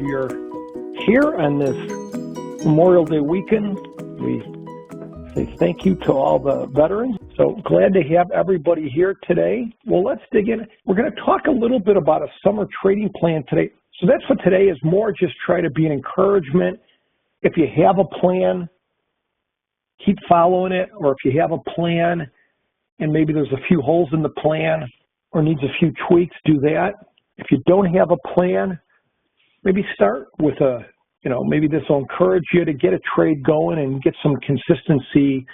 we are here on this Memorial Day weekend. We say thank you to all the veterans. So glad to have everybody here today. Well, let's dig in. We're going to talk a little bit about a summer trading plan today. So that's what today is, more just try to be an encouragement. If you have a plan, keep following it. Or if you have a plan and maybe there's a few holes in the plan or needs a few tweaks, do that. If you don't have a plan, maybe start with maybe this will encourage you to get a trade going and get some consistency.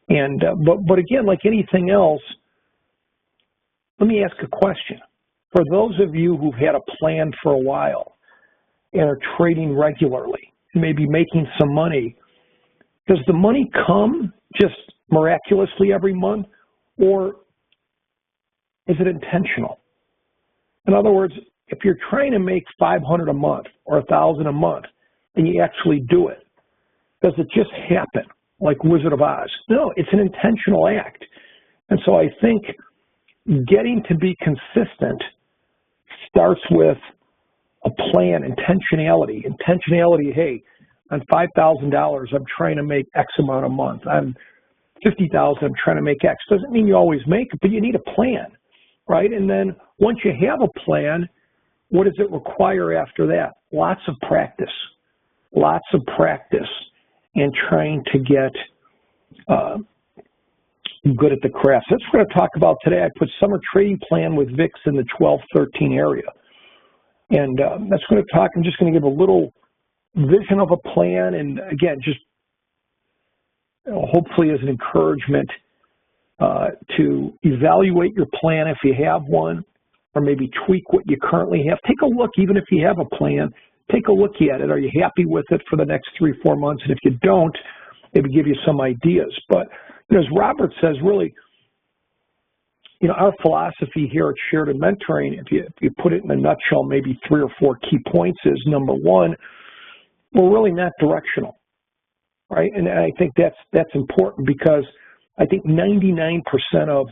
And but again, like anything else, let me ask a question. For those of you who've had a plan for a while and are trading regularly and maybe making some money, does the money come just miraculously every month, or is it intentional? In other words, if you're trying to make $500 a month or $1,000 a month and you actually do it, does it just happen like Wizard of Oz? No, it's an intentional act. And so I think getting to be consistent starts with a plan, intentionality. Intentionality, hey, on $5,000, I'm trying to make X amount a month. On $50,000, I'm trying to make X. Doesn't mean you always make it, but you need a plan, right? And then once you have a plan, what does it require after that? Lots of practice and trying to get good at the craft. So that's what we're going to talk about today. I put summer trading plan with VIX in the 12-13 area. And that's going to talk. I'm just going to give a little vision of a plan. And again, just hopefully as an encouragement to evaluate your plan if you have one, or maybe tweak what you currently have. Take a look, even if you have a plan, take a look at it. Are you happy with it for the next 3-4 months? And if you don't, maybe give you some ideas. But as Robert says, really, our philosophy here at Sheridan Mentoring, if you put it in a nutshell, maybe 3 or 4 key points is, number one, we're really not directional, right? And I think that's important, because I think 99% of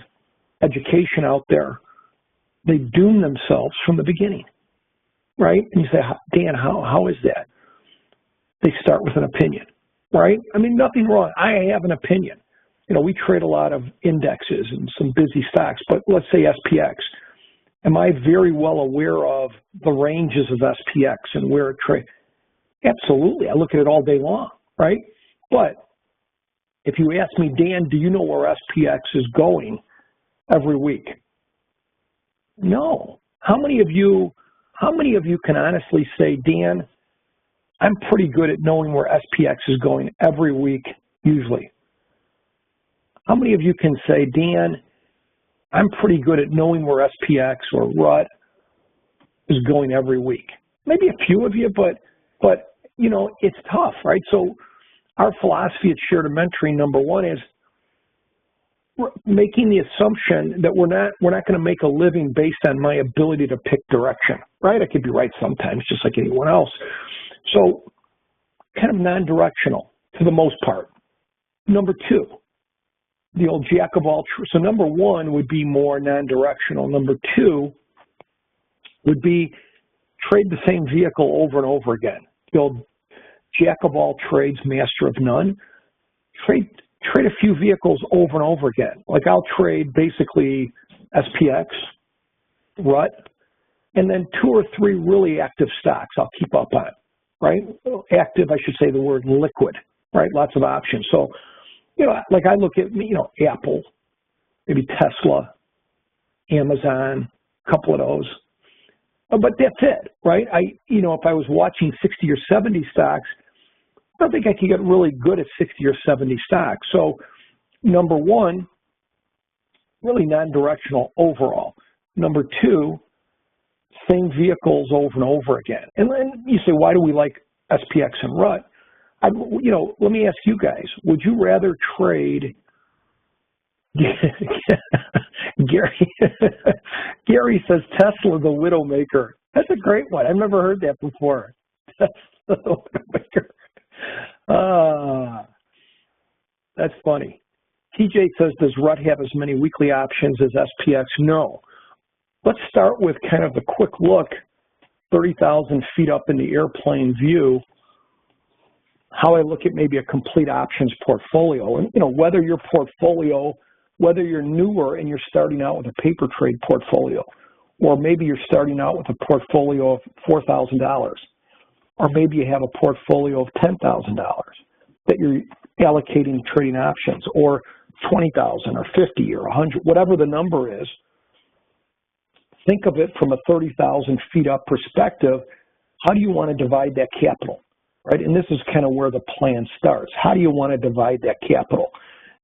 education out there, they doom themselves from the beginning, right? And you say, Dan, how is that? They start with an opinion, right? I mean, nothing wrong. I have an opinion. We trade a lot of indexes and some busy stocks, but let's say SPX. Am I very well aware of the ranges of SPX and where it trades? Absolutely. I look at it all day long, right? But if you ask me, Dan, do you know where SPX is going every week? No. How many of you can honestly say, Dan, I'm pretty good at knowing where SPX is going every week, usually? How many of you can say, Dan, I'm pretty good at knowing where SPX or RUT is going every week? Maybe a few of you, but it's tough, right? So our philosophy at Sheridan Mentoring, number one, is we're making the assumption that we're not going to make a living based on my ability to pick direction, right? I could be right sometimes, just like anyone else. So kind of non-directional for the most part. Number two, the old jack of all trades. So number one would be more non-directional. Number two would be trade the same vehicle over and over again. The old jack of all trades, master of none. Trade a few vehicles over and over again. Like I'll trade basically SPX, RUT, and then 2 or 3 really active stocks I'll keep up on, right? Active, I should say the word liquid, right? Lots of options. So, like I look at, Apple, maybe Tesla, Amazon, a couple of those. But that's it, right? If I was watching 60 or 70 stocks, I don't think I could get really good at 60 or 70 stocks. So, number one, really non-directional overall. Number two, same vehicles over and over again. And then you say, why do we like SPX and RUT? Let me ask you guys, would you rather trade Gary says Tesla the Widowmaker. That's a great one. I've never heard that before. Tesla the Widowmaker. That's funny. TJ says, does RUT have as many weekly options as SPX? No. Let's start with kind of a quick look 30,000 feet up in the airplane view, how I look at maybe a complete options portfolio. And, whether your portfolio, whether you're newer and you're starting out with a paper trade portfolio, or maybe you're starting out with a portfolio of $4,000, or maybe you have a portfolio of $10,000 that you're allocating to trading options, or 20,000 or 50 or 100, whatever the number is. Think of it from a 30,000 feet up perspective. How do you want to divide that capital, right? And this is kind of where the plan starts. How do you want to divide that capital?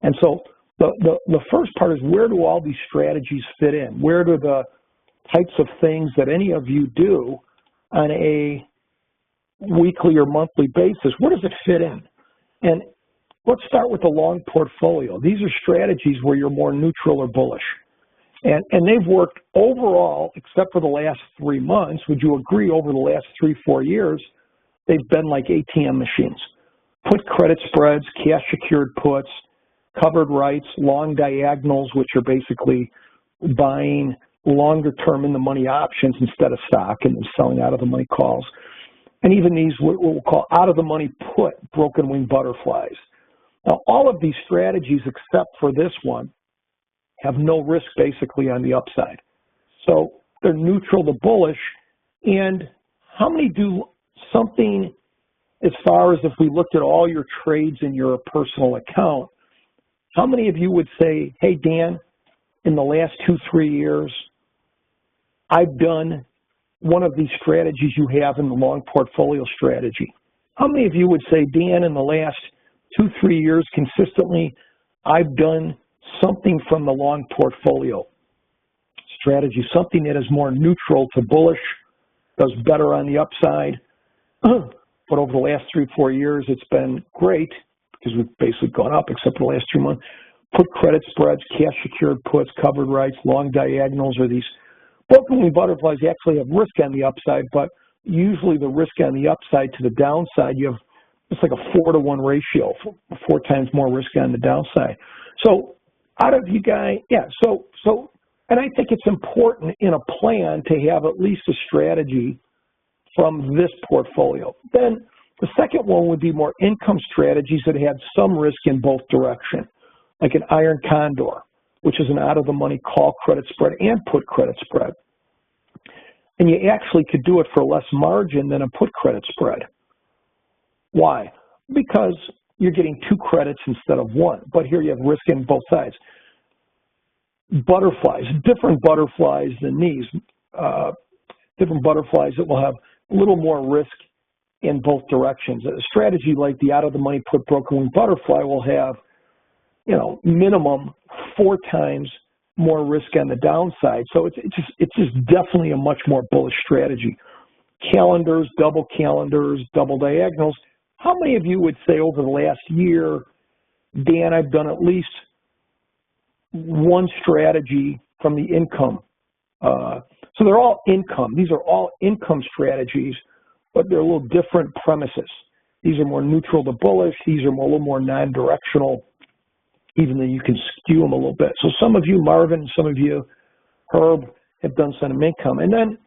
And so the first part is, where do all these strategies fit in? Where do the types of things that any of you do on a weekly or monthly basis, where does it fit in? And let's start with the long portfolio. These are strategies where you're more neutral or bullish. And they've worked overall, except for the last 3 months. Would you agree, over the last 3-4 years, they've been like ATM machines? Put credit spreads, cash secured puts, covered rights, long diagonals, which are basically buying longer term in the money options instead of stock and then selling out of the money calls. And even these, what we'll call out of the money put, broken wing butterflies. Now, all of these strategies, except for this one, have no risk basically on the upside. So they're neutral to bullish. And how many do something, as far as if we looked at all your trades in your personal account, how many of you would say, hey, Dan, in the last 2-3 years, I've done one of these strategies you have in the long portfolio strategy? How many of you would say, Dan, in the last 2-3 years consistently, I've done something from the long portfolio strategy, something that is more neutral to bullish, does better on the upside, but over the last 3-4 years, it's been great because we've basically gone up except for the last 3 months. Put credit spreads, cash secured puts, covered rights, long diagonals, or these broken wing butterflies actually have risk on the upside, but usually the risk on the upside to the downside, you have, it's like a 4-to-1 ratio, 4 times more risk on the downside. So out of you guys, and I think it's important in a plan to have at least a strategy from this portfolio. Then the second one would be more income strategies that had some risk in both directions, like an iron condor, which is an out-of-the-money call credit spread and put credit spread. And you actually could do it for less margin than a put credit spread. Why? Because you're getting 2 credits instead of 1, but here you have risk in both sides. Butterflies, different butterflies than these, different butterflies that will have a little more risk in both directions. A strategy like the out-of-the-money put broken wing butterfly will have, minimum 4 times more risk on the downside. So it's just definitely a much more bullish strategy. Calendars, double diagonals. How many of you would say over the last year, Dan, I've done at least one strategy from the income? So they're all income. These are all income strategies, but they're a little different premises. These are more neutral to bullish. These are a little more non-directional, even though you can skew them a little bit. So some of you, Marvin, some of you, Herb, have done some income. And then,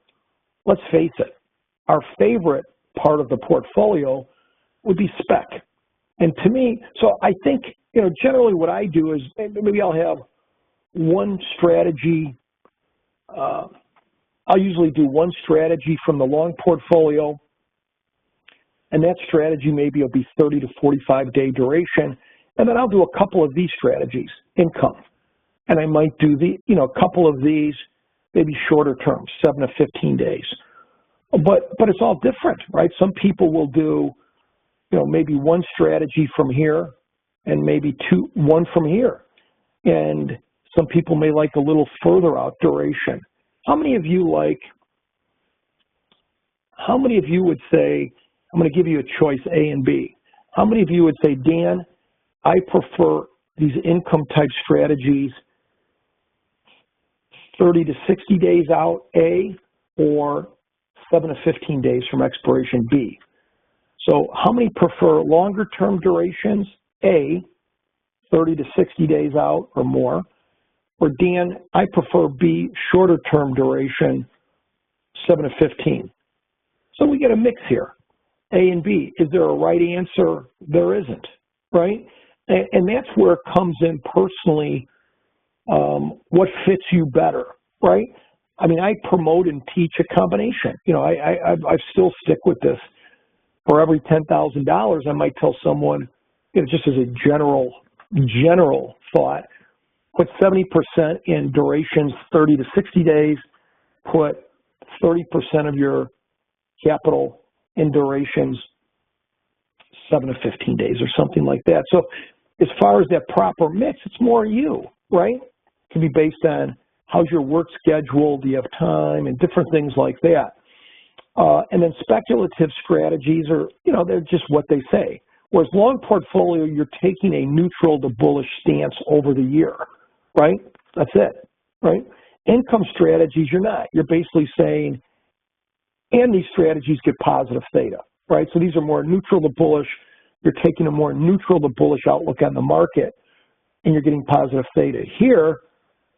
let's face it, our favorite part of the portfolio would be spec. And to me, so I think, generally what I do is maybe I'll have one strategy. I'll usually do one strategy from the long portfolio, and that strategy maybe will be 30 to 45 day duration. And then I'll do a couple of these strategies, income. And I might do a couple of these, maybe shorter terms, 7 to 15 days. But it's all different, right? Some people will do, maybe one strategy from here and maybe one from here. And some people may like a little further out duration. How many of you would say, I'm going to give you a choice, A and B. How many of you would say, Dan, I prefer these income type strategies 30 to 60 days out, A, or 7 to 15 days from expiration, B? So how many prefer longer term durations, A, 30 to 60 days out or more? Or Dan, I prefer B, shorter term duration, 7 to 15. So we get a mix here, A and B. Is there a right answer? There isn't, right? And that's where it comes in personally, what fits you better, right? I mean, I promote and teach a combination. You know, I still stick with this. For every $10,000, I might tell someone, you know, just as a general thought, put 70% in durations 30 to 60 days, put 30% of your capital in durations 7 to 15 days or something like that. So as far as that proper mix, it's more you, right? It can be based on how's your work schedule, do you have time, and different things like that. And then speculative strategies are, you know, they're just what they say. Whereas long portfolio, you're taking a neutral to bullish stance over the year, right? That's it, right? Income strategies, you're not. You're basically saying, and these strategies get positive theta, right? So these are more neutral to bullish. You're taking a more neutral to bullish outlook on the market, and you're getting positive theta. Here,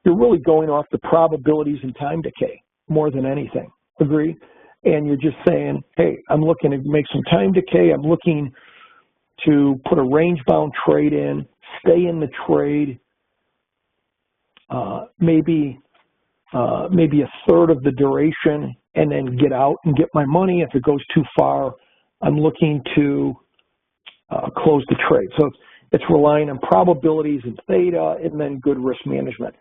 you're really going off the probabilities and time decay more than anything. Agree? And you're just saying, hey, I'm looking to make some time decay. I'm looking to put a range-bound trade in, stay in the trade, maybe a third of the duration, and then get out and get my money. If it goes too far, I'm looking to close the trade. So it's relying on probabilities and theta, and then good risk management.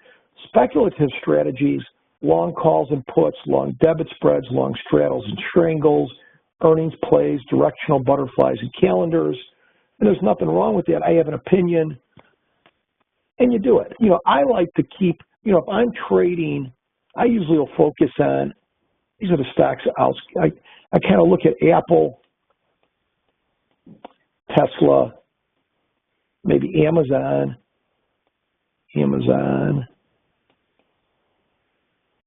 Speculative strategies, long calls and puts, long debit spreads, long straddles and strangles, earnings plays, directional butterflies and calendars. And there's nothing wrong with that. I have an opinion, and you do it. You know, I like to keep, you know, if I'm trading, I usually will focus on, these are the stocks I kind of look at Apple, Tesla, maybe Amazon.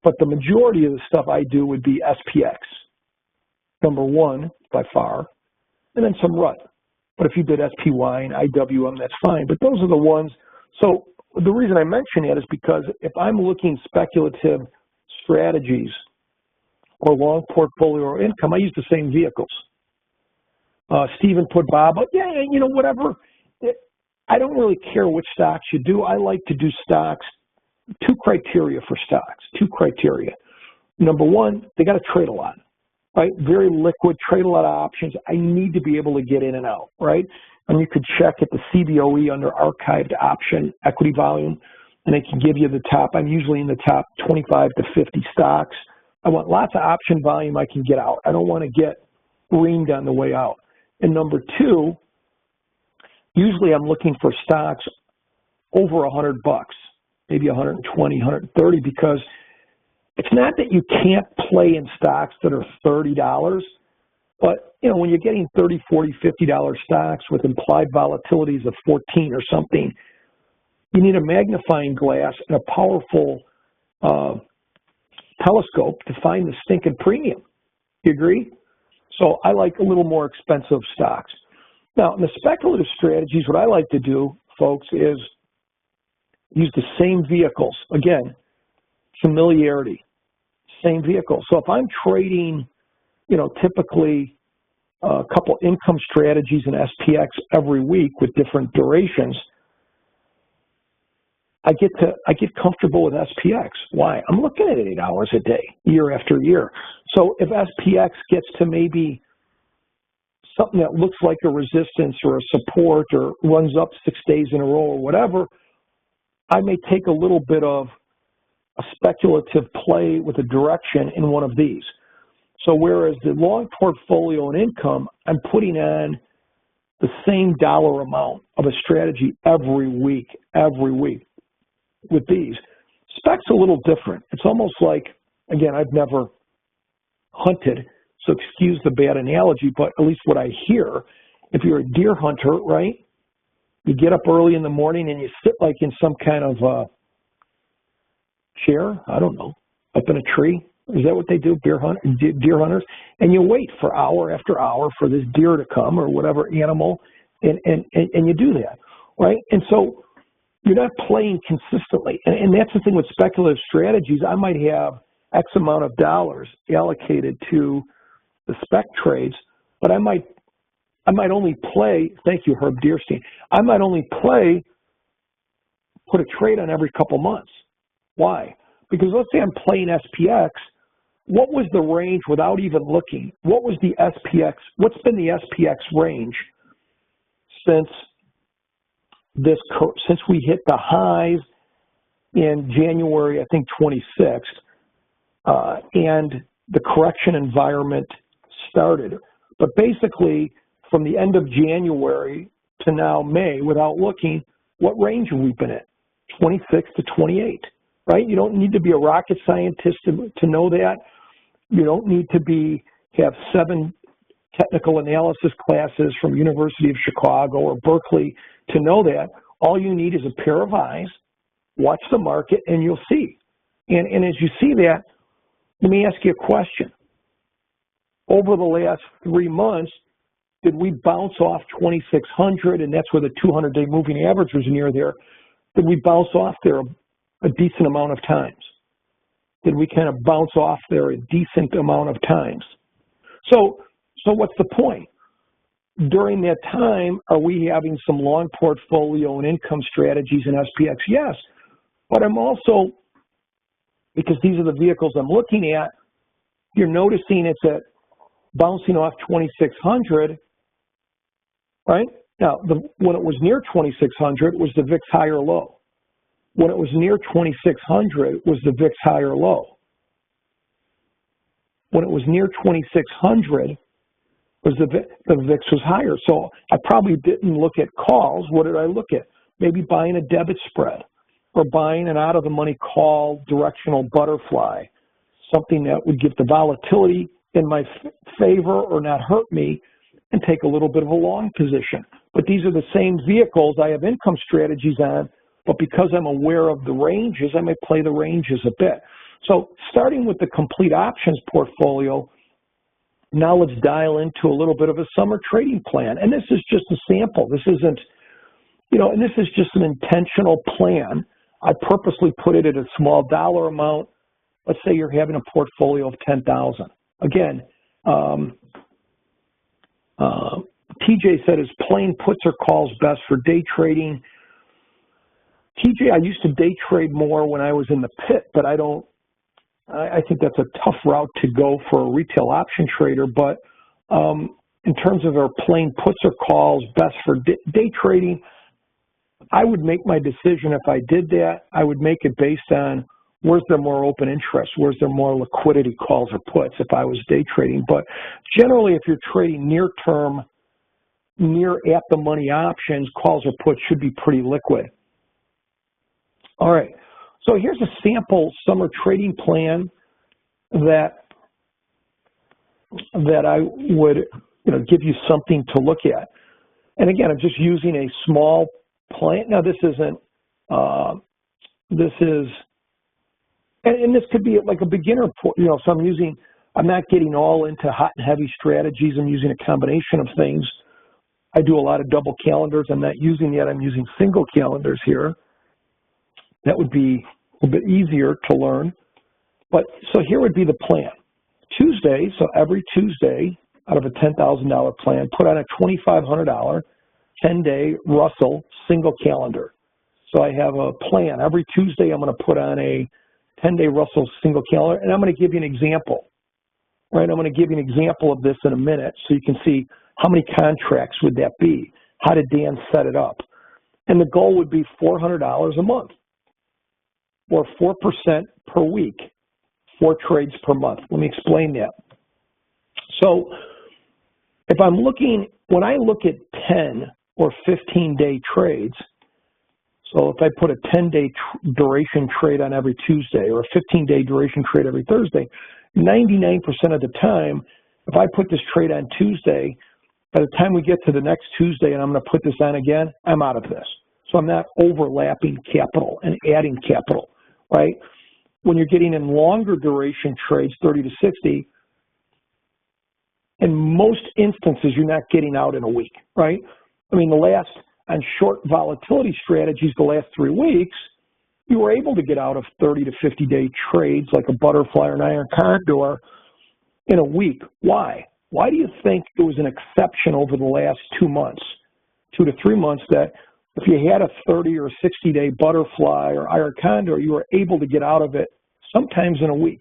But the majority of the stuff I do would be SPX, number one by far, and then some RUT. But if you did SPY and IWM, that's fine. But those are the ones. So the reason I mention it is because if I'm looking speculative strategies or long portfolio or income, I use the same vehicles. Stephen put Bob, but yeah, you know, whatever. I don't really care which stocks you do. I like to do stocks. Two criteria for stocks, two criteria. Number one, they got to trade a lot, right? Very liquid, trade a lot of options. I need to be able to get in and out, right? And you could check at the CBOE under archived option equity volume, and it can give you the top. I'm usually in the top 25 to 50 stocks. I want lots of option volume I can get out. I don't want to get reamed on the way out. And number two, usually I'm looking for stocks over $100, maybe 120, 130, because it's not that you can't play in stocks that are $30, but you know, when you're getting $30, $40, $50 stocks with implied volatilities of 14 or something, you need a magnifying glass and a powerful telescope to find the stinking premium. You agree? So I like a little more expensive stocks. Now, in the speculative strategies, what I like to do, folks, is use the same vehicles. Again, familiarity, same vehicle. So if I'm trading, you know, typically a couple income strategies in SPX every week with different durations, I get comfortable with SPX. Why? I'm looking at it 8 hours a day, year after year. So if SPX gets to maybe something that looks like a resistance or a support or runs up 6 days in a row or whatever, I may take a little bit of a speculative play with a direction in one of these. So whereas the long portfolio and income, I'm putting on the same dollar amount of a strategy every week. With these. Spec's a little different. It's almost like, again, I've never hunted, so excuse the bad analogy, but at least what I hear, if you're a deer hunter, right, you get up early in the morning and you sit like in some kind of chair, I don't know, up in a tree. Is that what they do, deer hunters? And you wait for hour after hour for this deer to come or whatever animal, and you do that, right? And so you're not playing consistently. And that's the thing with speculative strategies. I might have X amount of dollars allocated to the spec trades, but I might only play, thank you, Herb Deerstein, I might only put a trade on every couple months. Why? Because let's say I'm playing SPX, what was the range without even looking? What was the SPX, what's been the SPX range since we hit the highs in January, I think 26th, and the correction environment started. But basically, from the end of January to now May, without looking, what range have we been in? 26 to 28, right? You don't need to be a rocket scientist to know that. You don't need to have 7 technical analysis classes from University of Chicago or Berkeley to know that. All you need is a pair of eyes, watch the market, and you'll see. And as you see that, let me ask you a question. Over the last 3 months, did we bounce off 2,600, and that's where the 200-day moving average was near there? Did we bounce off there a decent amount of times? Did we kind of bounce off there a decent amount of times? So what's the point? During that time, are we having some long portfolio and income strategies in SPX? Yes, but I'm also, because these are the vehicles I'm looking at, you're noticing it's at bouncing off 2,600, right? Now, when it was near 2,600, was the VIX high or low? When it was near 2,600, was the VIX high or low? When it was near 2,600, was the VIX was higher. So I probably didn't look at calls. What did I look at? Maybe buying a debit spread or buying an out-of-the-money call directional butterfly, something that would give the volatility in my favor or not hurt me, and take a little bit of a long position. But these are the same vehicles I have income strategies on, but because I'm aware of the ranges, I may play the ranges a bit. So starting with the complete options portfolio, now let's dial into a little bit of a summer trading plan. And this is just a sample. This isn't, and this is just an intentional plan. I purposely put it at a small dollar amount. Let's say you're having a portfolio of 10,000. Again, TJ said, is plain puts or calls best for day trading? TJ, I used to day trade more when I was in the pit, but I think that's a tough route to go for a retail option trader. But in terms of our plain puts or calls best for day trading, I would make my decision if I did that. I would make it based on where's there more open interest, where's there more liquidity, calls or puts, if I was day trading. But generally, if you're trading near-term, near at-the-money options, calls or puts should be pretty liquid. All right, so here's a sample summer trading plan that I would give you something to look at. And again, I'm just using a small plan. Now, this isn't, and this could be like a beginner, so I'm not getting all into hot and heavy strategies. I'm using a combination of things. I do a lot of double calendars. I'm not using yet. I'm using single calendars here. That would be a bit easier to learn. But so here would be the plan. Tuesday, so every Tuesday out of a $10,000 plan, put on a $2,500 10-day Russell single calendar. So I have a plan. Every Tuesday I'm going to put on a 10-day Russell single calendar, and I'm going to give you an example. Right? I'm going to give you an example of this in a minute so you can see how many contracts would that be. How did Dan set it up? And the goal would be $400 a month, or 4% per week, 4 trades per month. Let me explain that. So if I'm looking, when I look at 10 or 15-day trades, so if I put a 10-day duration trade on every Tuesday or a 15-day duration trade every Thursday, 99% of the time, if I put this trade on Tuesday, by the time we get to the next Tuesday and I'm going to put this on again, I'm out of this. So I'm not overlapping capital and adding capital, right? When you're getting in longer duration trades, 30 to 60, in most instances, you're not getting out in a week, right? I mean, on short volatility strategies, the last 3 weeks, you were able to get out of 30 to 50-day trades like a butterfly or an iron condor in a week. Why? Why do you think it was an exception over the last 2 months, 2 to 3 months, that if you had a 30 or 60-day butterfly or iron condor, you were able to get out of it sometimes in a week?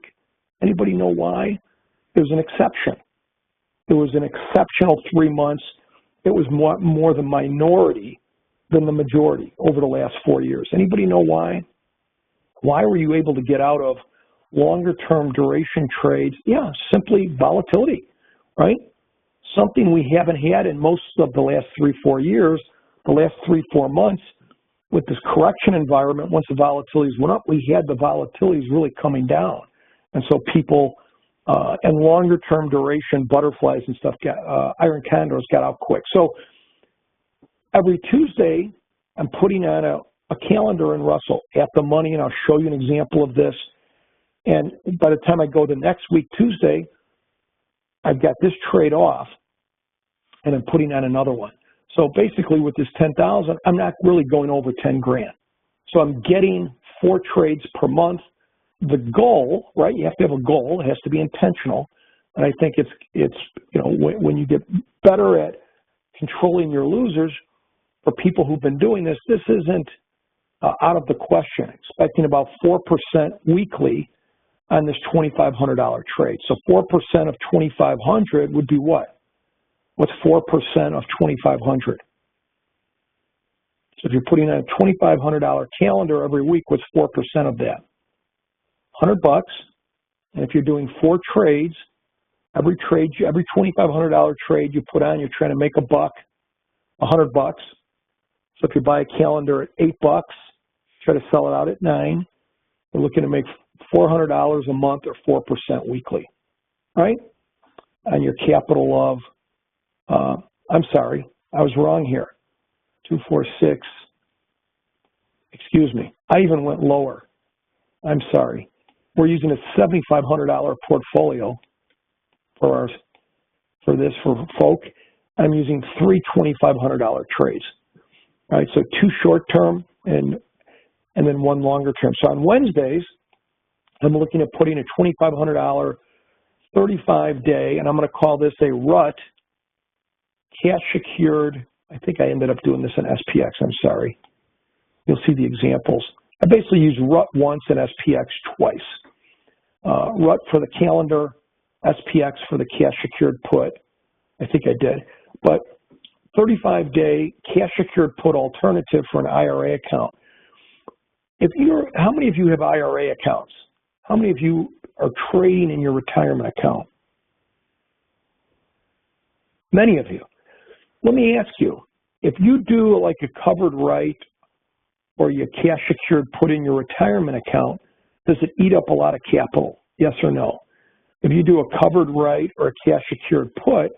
Anybody know why? It was an exception. It was an exceptional 3 months. It was more the minority than the majority over the last 4 years. Anybody know why? Why were you able to get out of longer-term duration trades? Yeah, simply volatility, right? Something we haven't had in most of the last 3-4 years. The last 3-4 months with this correction environment, once the volatilities went up, we had the volatilities really coming down. And so people, and longer term duration butterflies and stuff, iron condors got out quick. So every Tuesday, I'm putting on a calendar in Russell at the money, and I'll show you an example of this. And by the time I go the next week, Tuesday, I've got this trade off, and I'm putting on another one. So basically with this 10,000, I'm not really going over 10 grand. So I'm getting 4 trades per month. The goal, right? You have to have a goal. It has to be intentional. And I think it's you know, when you get better at controlling your losers, for people who've been doing this, this isn't out of the question. Expecting about 4% weekly on this $2,500 trade. So 4% of 2,500 would be what? What's 4% of 2,500? So if you're putting on a $2,500 calendar every week, what's 4% of that? $100. And if you're doing 4 trades, every $2,500 trade you put on, you're trying to make a buck, $100. So if you buy a calendar at $8, try to sell it out at $9, you're looking to make $400 a month or 4% weekly, right? On your capital of, I'm sorry, I was wrong here. 246. Excuse me. I even went lower. I'm sorry. We're using a $7,500 portfolio for folk. I'm using 3 $2,500 trades. All right, so 2 short term and then 1 longer term. So on Wednesdays, I'm looking at putting a $2,500 35-day, and I'm going to call this a RUT, cash secured. I think I ended up doing this in SPX. I'm sorry. You'll see the examples. I basically use RUT once and SPX twice. RUT for the calendar, SPX for the cash secured put. I think I did. But 35-day cash secured put alternative for an IRA account. How many of you have IRA accounts? How many of you are trading in your retirement account? Many of you. Let me ask you, if you do like a covered right or your cash secured put in your retirement account, does it eat up a lot of capital? Yes or no? If you do a covered right or a cash secured put,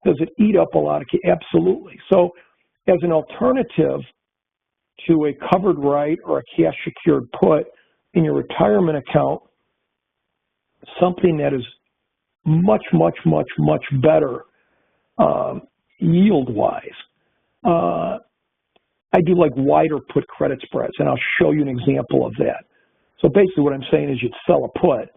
does it eat up a lot of capital? Absolutely. So as an alternative to a covered right or a cash secured put in your retirement account, something that is much, much, much, much better yield-wise. I do like wider put credit spreads, and I'll show you an example of that. So basically what I'm saying is you'd sell a put,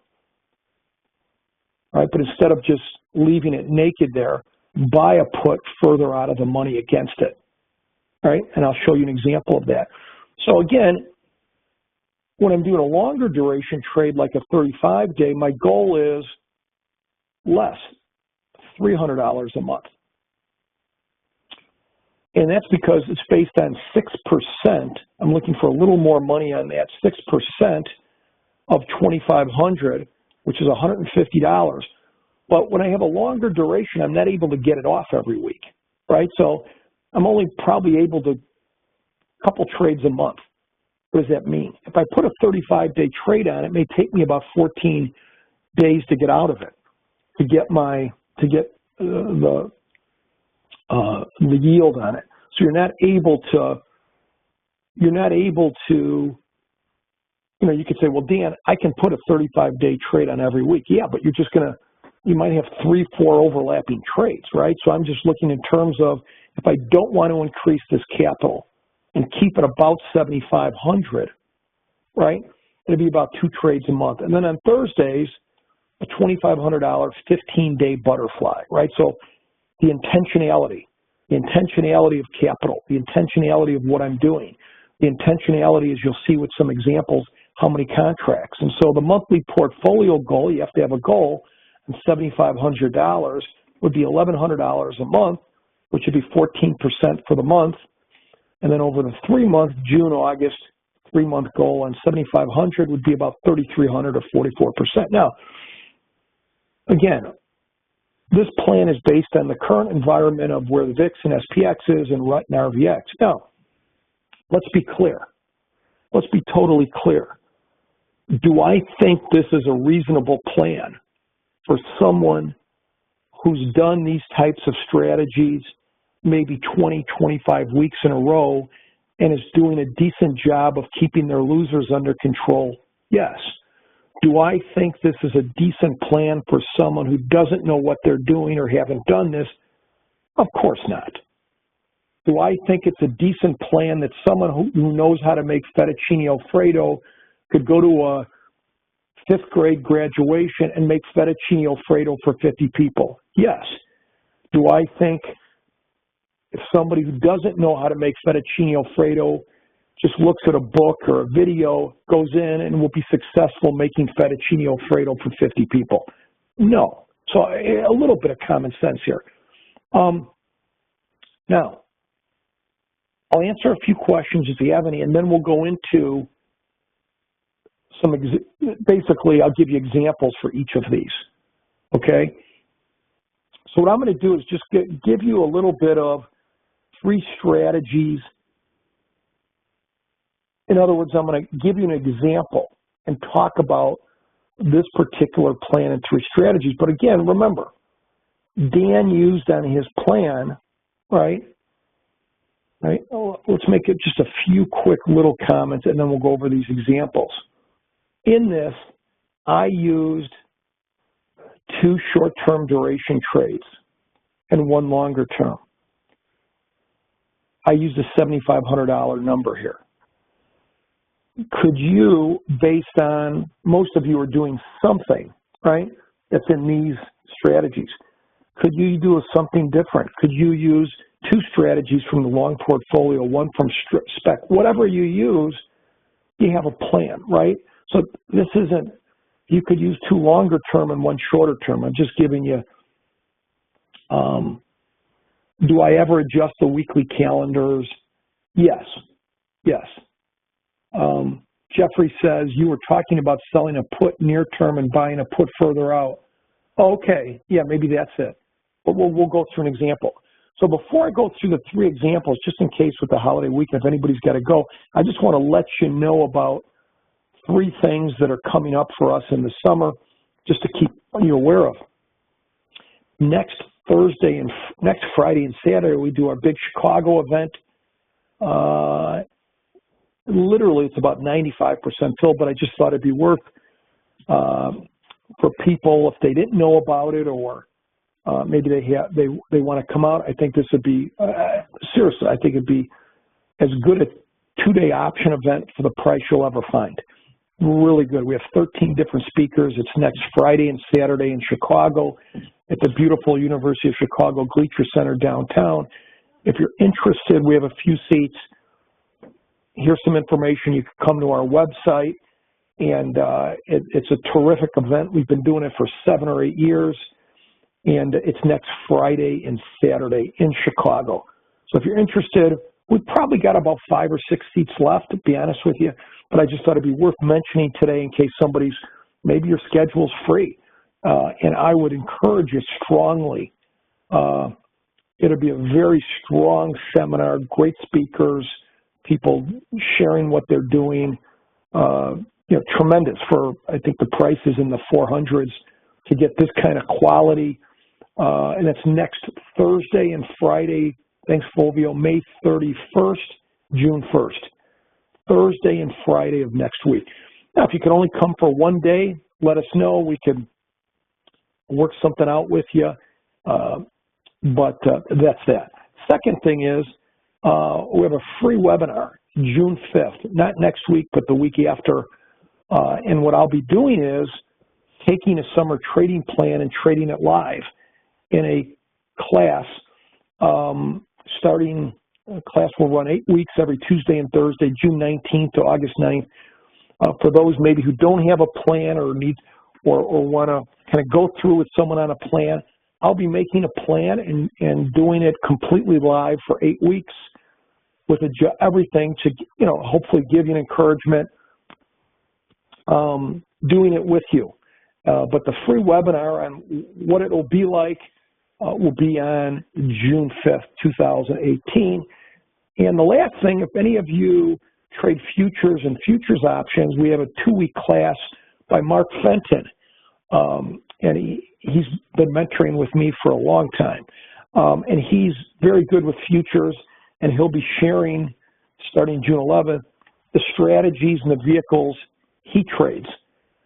right? But instead of just leaving it naked there, buy a put further out of the money against it, right? And I'll show you an example of that. So again, when I'm doing a longer duration trade like a 35-day, my goal is less, $300 a month. And that's because it's based on 6%. I'm looking for a little more money on that, 6% of 2,500, which is $150. But when I have a longer duration, I'm not able to get it off every week, right? So I'm only probably able to a couple trades a month. What does that mean? If I put a 35-day trade on, it may take me about 14 days to get out of it, to get the yield on it. So you're not able to, you could say, well, Dan, I can put a 35-day trade on every week. Yeah, but you might have 3-4 overlapping trades, right? So I'm just looking in terms of, if I don't want to increase this capital and keep it about 7,500, right? It'd be about 2 trades a month. And then on Thursdays, a $2,500 15-day butterfly, right? So the intentionality of capital, the intentionality of what I'm doing, the intentionality, as you'll see with some examples, how many contracts. And so the monthly portfolio goal, you have to have a goal, and $7,500 would be $1,100 a month, which would be 14% for the month. And then over the 3-month, June, August, 3-month goal on 7,500 would be about 3,300 or 44%. Now, again, this plan is based on the current environment of where the VIX and SPX is and right in RVX. Now, let's be clear. Let's be totally clear. Do I think this is a reasonable plan for someone who's done these types of strategies maybe 20, 25 weeks in a row and is doing a decent job of keeping their losers under control? Yes. Do I think this is a decent plan for someone who doesn't know what they're doing or haven't done this? Of course not. Do I think it's a decent plan that someone who knows how to make fettuccine Alfredo could go to a 5th grade graduation and make fettuccine Alfredo for 50 people? Yes. Do I think if somebody who doesn't know how to make fettuccine Alfredo just looks at a book or a video, goes in and will be successful making fettuccine Alfredo for 50 people? No. So a little bit of common sense here. Now, I'll answer a few questions if you have any, and then we'll go into some, basically, I'll give you examples for each of these, okay? So what I'm going to do is just give you a little bit of 3 strategies. In other words, I'm going to give you an example and talk about this particular plan and 3 strategies. But again, remember, Dan used on his plan, right? Let's make it just a few quick little comments, and then we'll go over these examples. In this, I used 2 short-term duration trades and 1 longer term. I used a $7,500 number here. Could you, based on, most of you are doing something, right, that's in these strategies, could you do something different? Could you use 2 strategies from the long portfolio, 1 from spec? Whatever you use, you have a plan, right? So this isn't, you could use 2 longer term and 1 shorter term. I'm just giving you, do I ever adjust the weekly calendars? Yes, yes. Jeffrey says, you were talking about selling a put near term and buying a put further out. Okay, yeah, maybe that's it. But we'll go through an example. So before I go through the 3 examples, just in case with the holiday weekend, if anybody's got to go, I just want to let you know about 3 things that are coming up for us in the summer, just to keep you aware of. Next Friday and Saturday, we do our big Chicago event. Literally, it's about 95% filled, but I just thought it'd be worth for people if they didn't know about it, or maybe they want to come out. I think this would be seriously. I think it'd be as good a 2-day option event for the price you'll ever find. Really good. We have 13 different speakers. It's next Friday and Saturday in Chicago at the beautiful University of Chicago Gleacher Center downtown. If you're interested, we have a few seats. Here's some information. You can come to our website, and it's a terrific event. We've been doing it for 7 or 8 years, and it's next Friday and Saturday in Chicago. So if you're interested, we've probably got about 5 or 6 seats left, to be honest with you, but I just thought it'd be worth mentioning today in case maybe your schedule's free. And I would encourage you strongly. It'll be a very strong seminar, great speakers, people sharing what they're doing, tremendous for, I think the price is in the 400s to get this kind of quality. And that's next Thursday and Friday. Thanks, Fulvio. May 31st, June 1st. Thursday and Friday of next week. Now, if you can only come for 1 day, let us know. We could work something out with you. But that's that. Second thing is, we have a free webinar, June 5th, not next week, but the week after. And what I'll be doing is taking a summer trading plan and trading it live in a class starting. Class will run 8 weeks every Tuesday and Thursday, June 19th to August 9th. For those maybe who don't have a plan or need or want to kind of go through with someone on a plan, I'll be making a plan and doing it completely live for 8 weeks with everything to, hopefully give you an encouragement, doing it with you. But the free webinar on what it will be like will be on June 5th, 2018. And the last thing, if any of you trade futures and futures options, we have a 2-week class by Mark Fenton. And he's been mentoring with me for a long time. And he's very good with futures, and he'll be sharing, starting June 11th, the strategies and the vehicles he trades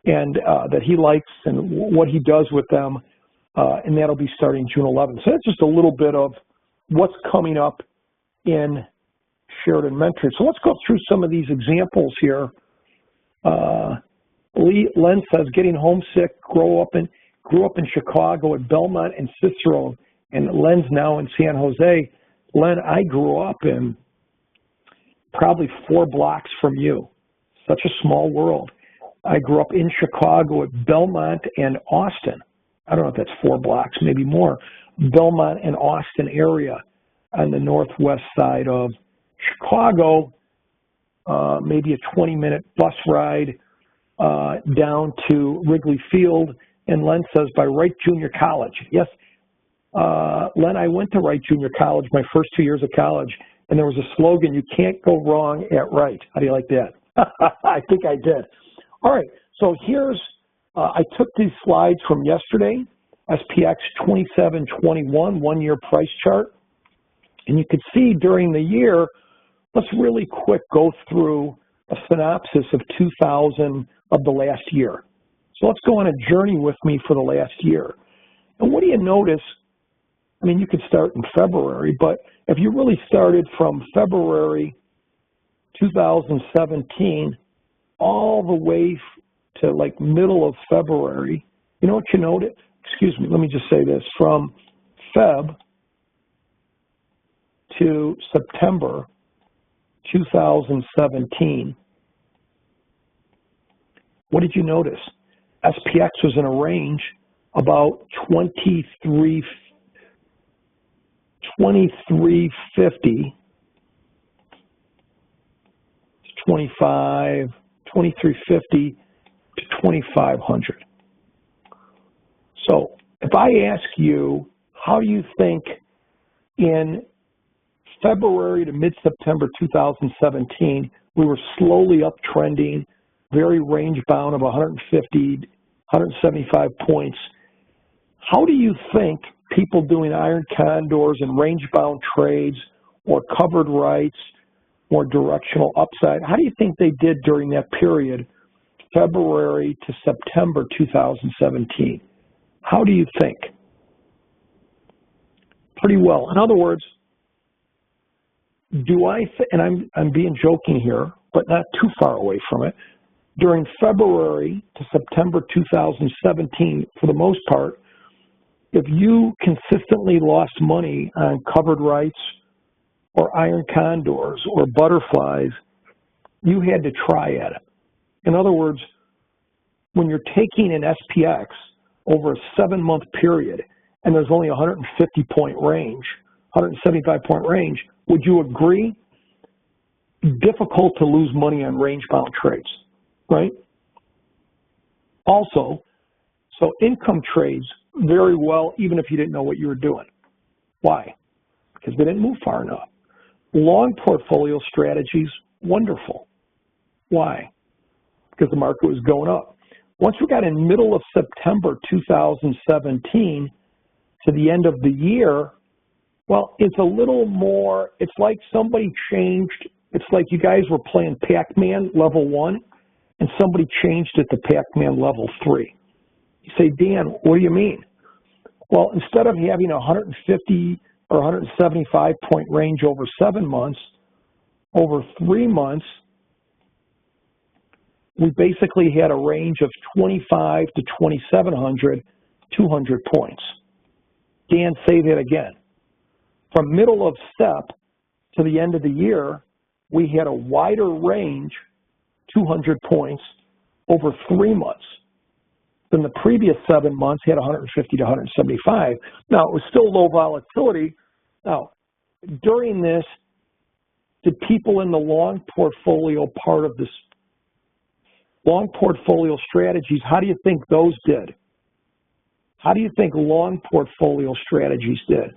and that he likes and what he does with them. And that'll be starting June 11th. So that's just a little bit of what's coming up in Sheridan Mentoring. So let's go through some of these examples here. Len says, getting homesick, grew up in Chicago at Belmont and Cicero, and Len's now in San Jose. Len, I grew up in probably 4 blocks from you. Such a small world. I grew up in Chicago at Belmont and Austin. I don't know if that's 4 blocks, maybe more. Belmont and Austin area on the northwest side of Chicago, maybe a 20-minute bus ride down to Wrigley Field. And Len says, by Wright Junior College. Yes, Len, I went to Wright Junior College my first 2 years of college, and there was a slogan, you can't go wrong at Wright. How do you like that? I think I did. All right, so here's, I took these slides from yesterday, SPX 2721, 1-year price chart. And you can see during the year, let's really quick go through a synopsis of 2000 of the last year. So let's go on a journey with me for the last year. And what do you notice? I mean, you could start in February, but if you really started from February 2017 all the way to like middle of February, you know what you notice? Excuse me, let me just say this. From Feb to September 2017, what did you notice? SPX was in a range about 2350 to 2500. So if I ask you, how do you think in February to mid-September 2017, we were slowly uptrending, very range bound of 150, 175 points. How do you think people doing iron condors and range bound trades or covered rights or directional upside, how do you think they did during that period, February to September 2017? How do you think? Pretty well. In other words, and I'm being joking here, but not too far away from it, during February to September 2017, for the most part, if you consistently lost money on covered rights or iron condors or butterflies, you had to try at it. In other words, when you're taking an SPX over a 7-month period and there's only a 150-point range, 175-point range, would you agree? Difficult to lose money on range-bound trades, right? Also, so income trades very well, even if you didn't know what you were doing. Why? Because they didn't move far enough. Long portfolio strategies, wonderful. Why? Because the market was going up. Once we got in middle of September 2017 to the end of the year, well, it's a little more, it's like somebody changed, it's like you guys were playing Pac-Man level 1 and somebody changed it to Pac-Man level 3. You say, Dan, what do you mean? Well, instead of having a 150 or 175 point range over 7 months, over 3 months, we basically had a range of 25 to 2,700, 200 points. Dan, say that again. From middle of step to the end of the year, we had a wider range, 200 points, over 3 months than the previous 7 months had 150 to 175. Now, it was still low volatility. Now, during this, did people in the long portfolio part of this long portfolio strategies, how do you think those did? How do you think long portfolio strategies did?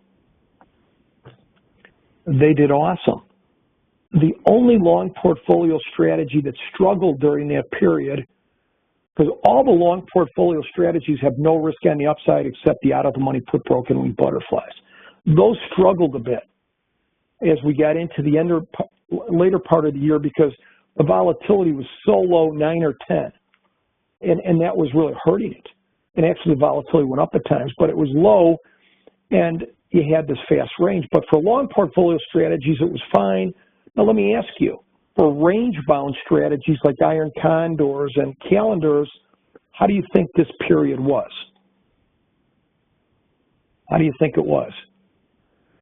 They did awesome. The only long portfolio strategy that struggled during that period, because all the long portfolio strategies have no risk on the upside except the out-of-the-money put broken wing butterflies. Those struggled a bit as we got into the later part of the year because the volatility was so low, 9 or 10, and that was really hurting it. And actually the volatility went up at times, but it was low, and you had this fast range. But for long portfolio strategies, it was fine. Now let me ask you, for range-bound strategies like iron condors and calendars, how do you think this period was? How do you think it was?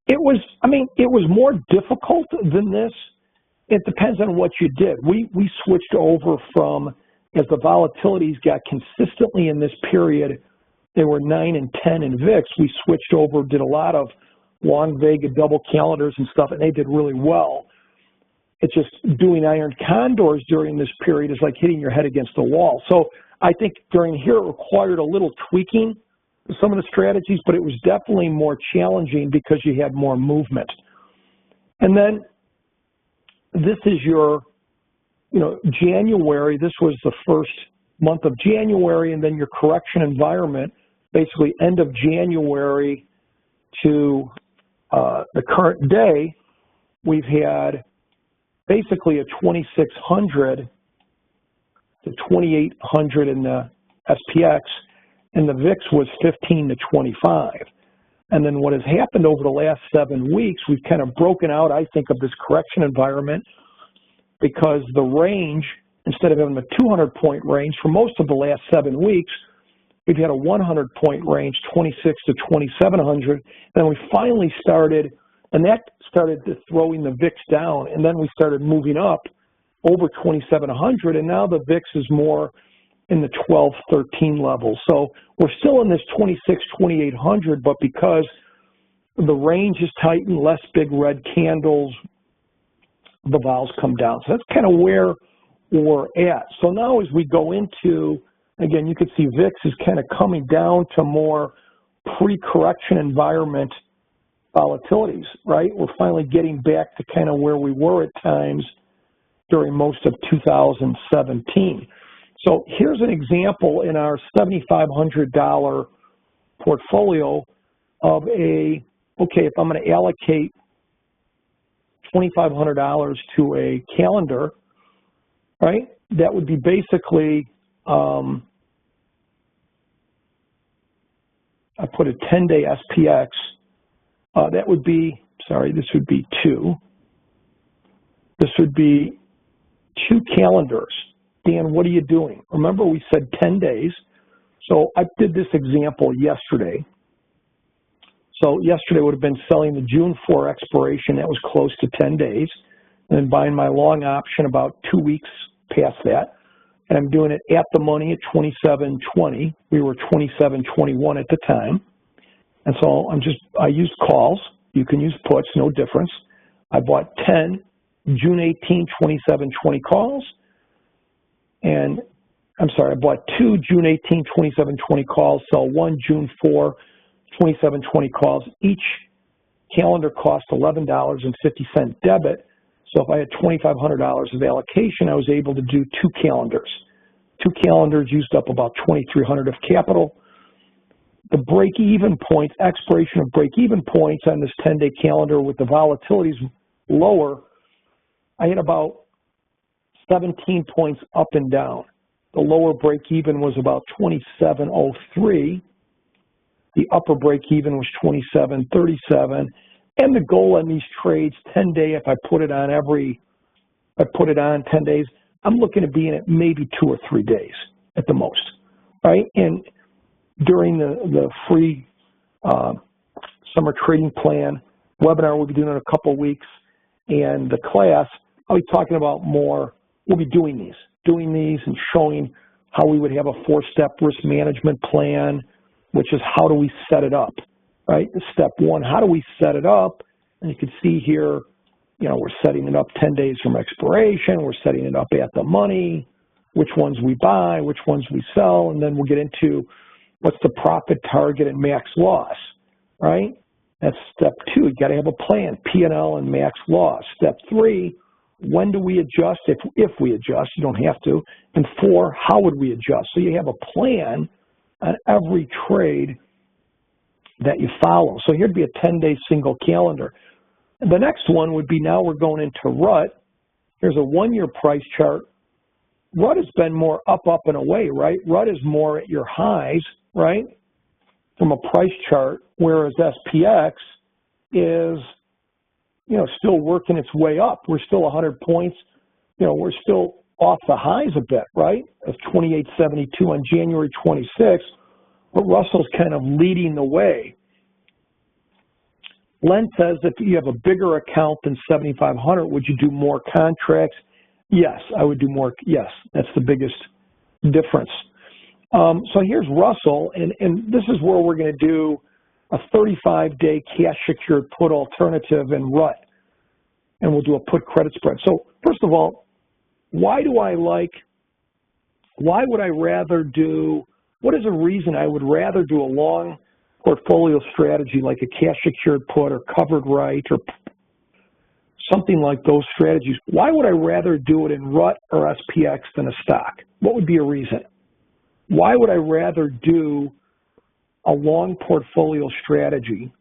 It was, it was more difficult than this. It depends on what you did. We switched over from, as the volatilities got consistently in this period, they were 9 and 10 in VIX. We switched over, did a lot of long Vega double calendars and stuff, and they did really well. It's just doing iron condors during this period is like hitting your head against the wall. So I think during here it required a little tweaking to some of the strategies, but it was definitely more challenging because you had more movement. And then this is your, January. This was the first month of January, and then your correction environment, basically end of January to the current day, we've had basically a 2,600 to 2,800 in the SPX, and the VIX was 15 to 25. And then what has happened over the last 7 weeks, we've kind of broken out, I think, of this correction environment because the range, instead of having a 200-point range for most of the last 7 weeks, we've had a 100-point range, 26 to 2,700. Then we finally started, and that started throwing the VIX down, and then we started moving up over 2,700, and now the VIX is more in the 12, 13 level. So we're still in this 26, 2,800, but because the range is tightened, less big red candles, the vols come down. So that's kind of where we're at. So now as we go into, again, you can see VIX is kind of coming down to more pre-correction environment volatilities, right? We're finally getting back to kind of where we were at times during most of 2017. So here's an example in our $7,500 portfolio of okay, if I'm going to allocate $2,500 to a calendar, right, that would be basically, I put a 10-day SPX. That would be, sorry, this would be 2. This would be 2 calendars. Dan, what are you doing? Remember we said 10 days. So I did this example yesterday. So yesterday would have been selling the June 4 expiration. That was close to 10 days. And then buying my long option about 2 weeks past that. And I'm doing it at the money at 27.20. We were 27.21 at the time. And so I used calls. You can use puts, no difference. I bought 10 June 18, 27.20 calls. And I'm sorry, I bought 2 June 18, 27.20 calls, sell 1 June 4, 27.20 calls. Each calendar cost $11.50 debit. So if I had $2,500 of allocation, I was able to do 2 calendars. 2 calendars used up about $2,300 of capital. The break-even points, expiration of break-even points on this 10-day calendar with the volatilities lower, I had about 17 points up and down. The lower break-even was about 27.03. The upper break-even was 27.37. And the goal on these trades, 10-day, if I put it on 10 days, I'm looking to be in it maybe 2 or 3 days at the most, right? And during the free summer trading plan webinar we'll be doing in a couple of weeks, and the class, I'll be talking about more. We'll be doing these and showing how we would have a 4-step risk management plan, which is how do we set it up, right? Step 1, how do we set it up? And you can see here, you know, we're setting it up 10 days from expiration. We're setting it up at the money, which ones we buy, which ones we sell, and then we'll get into what's the profit target and max loss, right? That's step 2. You got to have a plan, P&L and max loss. Step 3, when do we adjust? If we adjust, you don't have to. And 4, how would we adjust? So you have a plan on every trade that you follow. So here'd be a 10-day single calendar. And the next one would be, now we're going into RUT. Here's a 1-year price chart. RUT has been more up, and away, right? RUT is more at your highs, right, from a price chart, whereas SPX is, you know, still working its way up. We're still 100 points. You know, we're still off the highs a bit, right, of 28.72 on January 26th, but Russell's kind of leading the way. Len says if you have a bigger account than 7,500, would you do more contracts? Yes, I would do more. Yes, that's the biggest difference. So here's Russell, and this is where we're going to do a 35-day cash secured put alternative in RUT, and we'll do a put credit spread. So first of all, why would I rather do, what is a reason I would rather do a long portfolio strategy like a cash secured put or covered right or something like those strategies? Why would I rather do it in RUT or SPX than a stock? What would be a reason? Why would I rather do a long portfolio strategy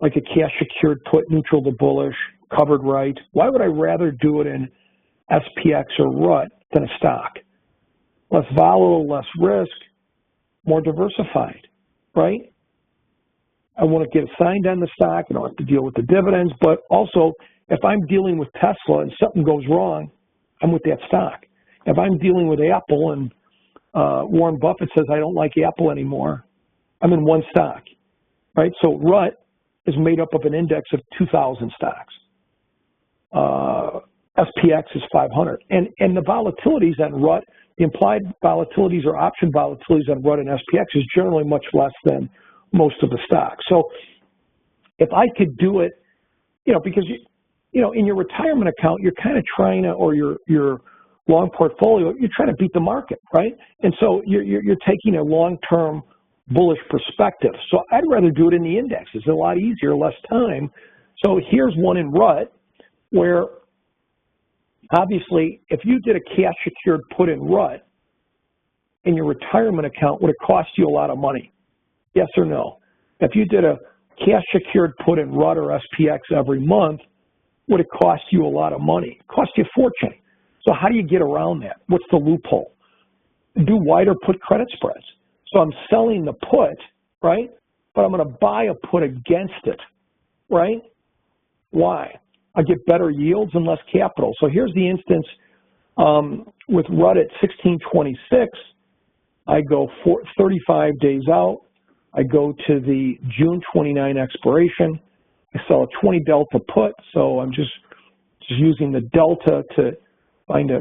like a cash secured put, neutral to bullish, covered right? Why would I rather do it in SPX or RUT than a stock? Less volatile, less risk, more diversified, right? I want to get assigned on the stock. I don't have to deal with the dividends, but also if I'm dealing with Tesla and something goes wrong, I'm with that stock. If I'm dealing with Apple and Warren Buffett says I don't like Apple anymore, I'm in one stock, right? So RUT is made up of an index of 2,000 stocks. SPX is 500. And the volatilities on RUT, the implied volatilities or option volatilities on RUT and SPX is generally much less than most of the stocks. So if I could do it, you know, because, you know, in your retirement account, you're kind of trying to, or your long portfolio, you're trying to beat the market, right? And so you're taking a long-term bullish perspective. So I'd rather do it in the index. It's a lot easier, less time. So here's one in RUT where obviously if you did a cash secured put in RUT in your retirement account, would it cost you a lot of money? Yes or no? If you did a cash secured put in RUT or SPX every month, would it cost you a lot of money? It costs you a fortune. So how do you get around that? What's the loophole? Do wider put credit spreads. So I'm selling the put, right? But I'm going to buy a put against it, right? Why? I get better yields and less capital. So here's the instance with RUT at 1626. I go 35 days out. I go to the June 29 expiration. I sell a 20 delta put. So I'm just using the delta to find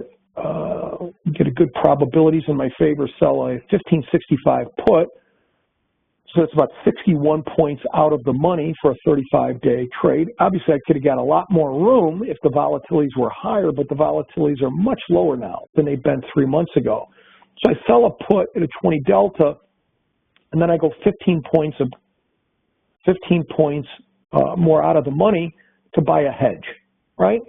get a good probabilities in my favor, sell a 1565 put. So it's about 61 points out of the money for a 35-day trade. Obviously, I could have got a lot more room if the volatilities were higher, but the volatilities are much lower now than they've been 3 months ago. So I sell a put at a 20 delta, and then I go 15 points more out of the money to buy a hedge, right?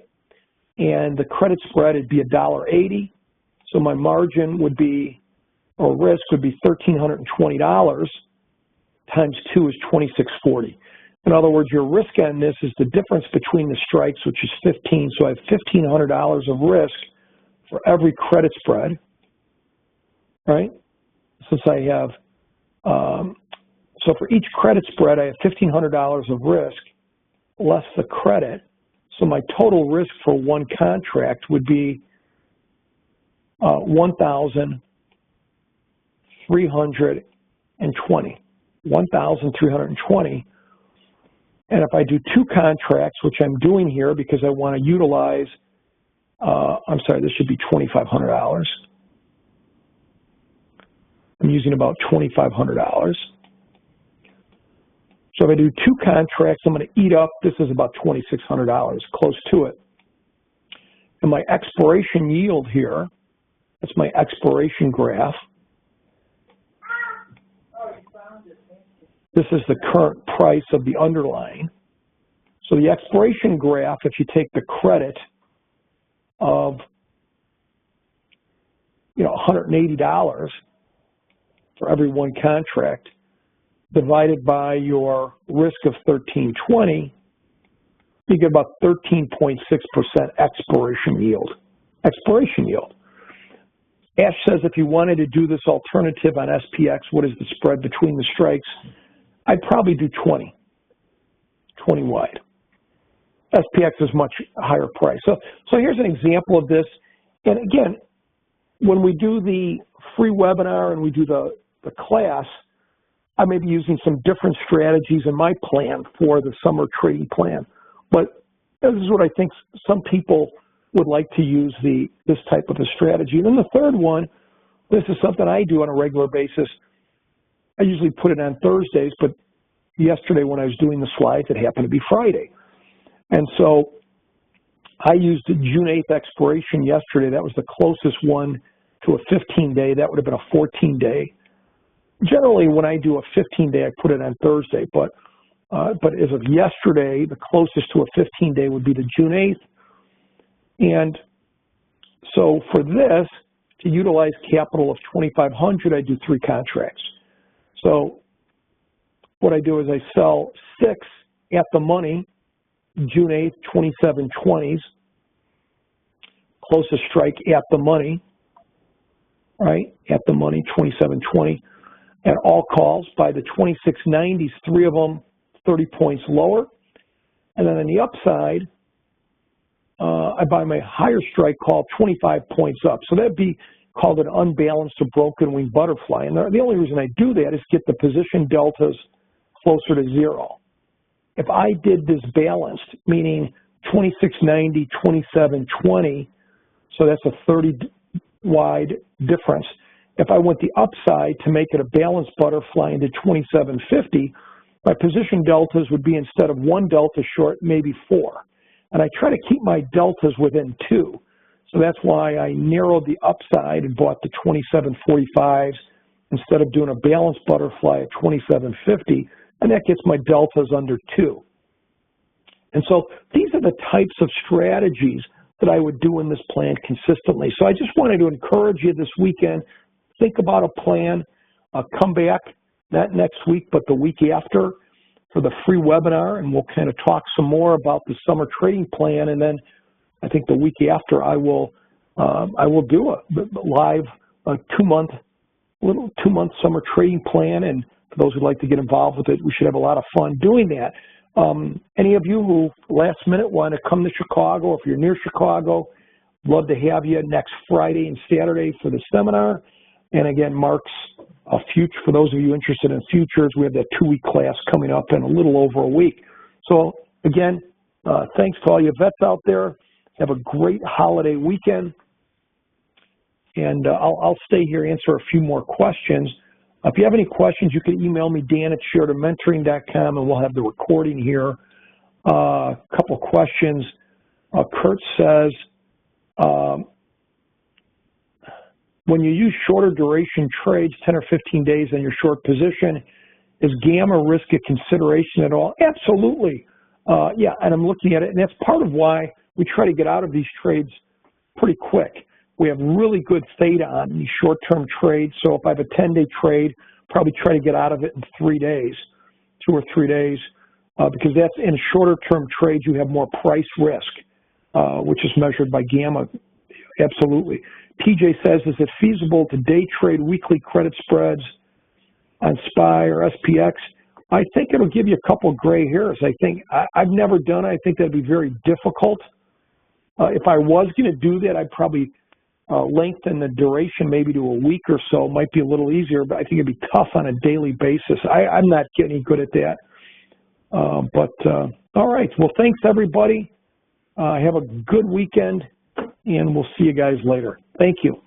And the credit spread would be $1.80. So my margin would be, or risk would be $1,320 times 2 is $2,640. In other words, your risk on this is the difference between the strikes, which is 15. So I have $1,500 of risk for every credit spread, right? Since I have, so for each credit spread, I have $1,500 of risk less the credit. So my total risk for one contract would be 1,320. 1,320. And if I do two contracts, which I'm doing here because I want to utilize, I'm sorry, this should be $2,500. I'm using about $2,500. So if I do two contracts, I'm going to eat up, this is about $2,600, close to it. And my expiration yield here, that's my expiration graph. This is the current price of the underlying. So the expiration graph, if you take the credit of $180 for every one contract, divided by your risk of 1320, you get about 13.6% expiration yield. Expiration yield. Ash says if you wanted to do this alternative on SPX, what is the spread between the strikes? I'd probably do 20 wide. SPX is much higher price. So here's an example of this. And again, when we do the free webinar and we do the class, I may be using some different strategies in my plan for the summer trading plan. But this is what I think some people would like to use this type of a strategy. And then the third one, this is something I do on a regular basis. I usually put it on Thursdays, but yesterday when I was doing the slides, it happened to be Friday. And so I used the June 8th expiration yesterday. That was the closest one to a 15-day. That would have been a 14-day. Generally, when I do a 15-day, I put it on Thursday. But as of yesterday, the closest to a 15-day would be the June 8th. And so for this, to utilize capital of $2,500, I do three contracts. So what I do is I sell 6 at the money, June 8th, 2720s, closest strike at the money, right? At the money, 2720. At all calls, by the 2690s, 3 of them 30 points lower. And then on the upside, I buy my higher strike call 25 points up. So that'd be called an unbalanced or broken wing butterfly. And the only reason I do that is get the position deltas closer to 0. If I did this balanced, meaning 2690, 2720, so that's a 30 wide difference. If I went the upside to make it a balanced butterfly into 2750, my position deltas would be, instead of 1 delta short, maybe 4. And I try to keep my deltas within 2. So that's why I narrowed the upside and bought the 2745s instead of doing a balanced butterfly at 2750, and that gets my deltas under 2. And so these are the types of strategies that I would do in this plan consistently. So I just wanted to encourage you this weekend, think about a plan, come back, not next week, but the week after for the free webinar, and we'll kind of talk some more about the summer trading plan. And then I think the week after I will do a live 2-month summer trading plan. And for those who'd like to get involved with it, we should have a lot of fun doing that. Any of you who last minute want to come to Chicago, if you're near Chicago, love to have you next Friday and Saturday for the seminar. And again, Mark's future, for those of you interested in futures, we have that 2-week class coming up in a little over a week. So again, thanks to all you vets out there. Have a great holiday weekend. And I'll stay here, answer a few more questions. If you have any questions, you can email me, Dan@SheridanMentoring.com, and we'll have the recording here. A couple questions. Kurt says, when you use shorter duration trades, 10 or 15 days in your short position, is gamma risk a consideration at all? Absolutely. Yeah, and I'm looking at it, and that's part of why we try to get out of these trades pretty quick. We have really good theta on these short-term trades, so if I have a 10-day trade, probably try to get out of it in 3 days, 2 or 3 days, because that's in shorter-term trades, you have more price risk, which is measured by gamma. Absolutely. TJ says, is it feasible to day trade weekly credit spreads on SPY or SPX? I think it'll give you a couple of gray hairs. I think I've never done it. I think that'd be very difficult. If I was going to do that, I'd probably lengthen the duration maybe to a week or so might be a little easier, but I think it'd be tough on a daily basis. I'm not getting good at that. All right. Well, thanks, everybody. Have a good weekend, and we'll see you guys later. Thank you.